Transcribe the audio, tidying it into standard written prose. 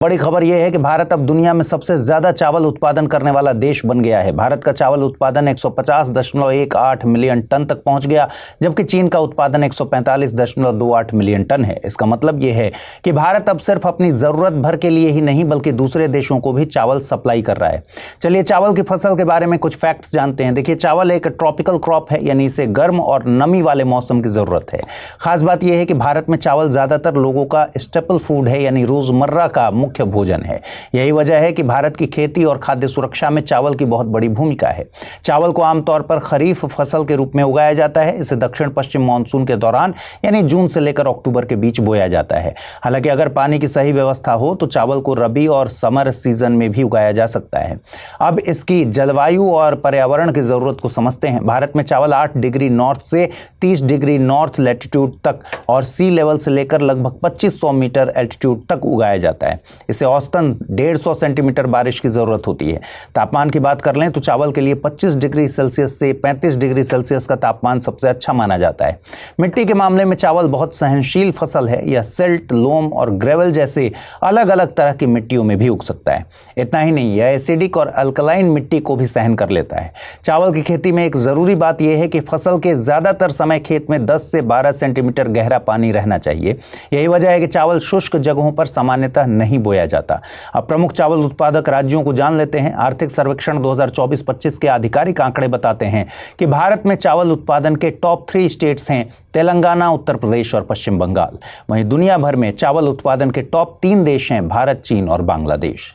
बड़ी खबर यह है कि भारत अब दुनिया में सबसे ज्यादा चावल उत्पादन करने वाला देश बन गया है। भारत का चावल उत्पादन 150.18 मिलियन टन तक पहुंच गया, जबकि चीन का उत्पादन 145.28 मिलियन टन है। इसका मतलब यह है कि भारत अब सिर्फ अपनी जरूरत भर के लिए ही नहीं बल्कि दूसरे देशों को भी चावल सप्लाई कर रहा है। चलिए चावल की फसल के बारे में कुछ फैक्ट्स जानते हैं। देखिए, चावल एक ट्रॉपिकल क्रॉप है, यानी इसे गर्म और नमी वाले मौसम की जरूरत है। खास बात यह है कि भारत में चावल ज्यादातर लोगों का स्टेपल फूड है, यानी रोजमर्रा का मुख्य भोजन है। यही वजह है कि भारत की खेती और खाद्य सुरक्षा में चावल की बहुत बड़ी भूमिका है। चावल को आमतौर पर खरीफ फसल के रूप में उगाया जाता है। इसे दक्षिण पश्चिम मानसून के दौरान यानी जून से लेकर अक्टूबर के बीच बोया जाता है। हालांकि अगर पानी की सही व्यवस्था हो तो चावल को रबी और समर सीजन में भी उगाया जा सकता है। अब इसकी जलवायु और पर्यावरण की जरूरत को समझते हैं। भारत में चावल 8 डिग्री नॉर्थ से 30 डिग्री नॉर्थ लैटिट्यूड तक और सी लेवल से लेकर लगभग 2500 मीटर एल्टीट्यूड तक उगाया जाता है। इसे औसतन 150 सेंटीमीटर बारिश की जरूरत होती है। तापमान की बात कर लें तो चावल के लिए 25 डिग्री सेल्सियस से 35 डिग्री सेल्सियस का तापमान सबसे अच्छा माना जाता है। मिट्टी के मामले में चावल बहुत सहनशील फसल है। यह सिल्ट, लोम और ग्रेवल जैसे अलग अलग तरह की मिट्टियों में भी उग सकता है। इतना ही नहीं, यह एसिडिक और अल्कलाइन मिट्टी को भी सहन कर लेता है। चावल की खेती में एक जरूरी बात यह है कि फसल के ज्यादातर समय खेत में 10 से 12 सेंटीमीटर गहरा पानी रहना चाहिए। यही वजह है कि चावल शुष्क जगहों पर सामान्यतः नहीं बोया जाता। अब प्रमुख चावल उत्पादक राज्यों को जान लेते हैं। आर्थिक सर्वेक्षण 2024-25 के आधिकारिक आंकड़े बताते हैं कि भारत में चावल उत्पादन के टॉप 3 स्टेट्स हैं तेलंगाना, उत्तर प्रदेश और पश्चिम बंगाल। वहीं दुनिया भर में चावल उत्पादन के टॉप 3 देश हैं भारत, चीन और बांग्लादेश।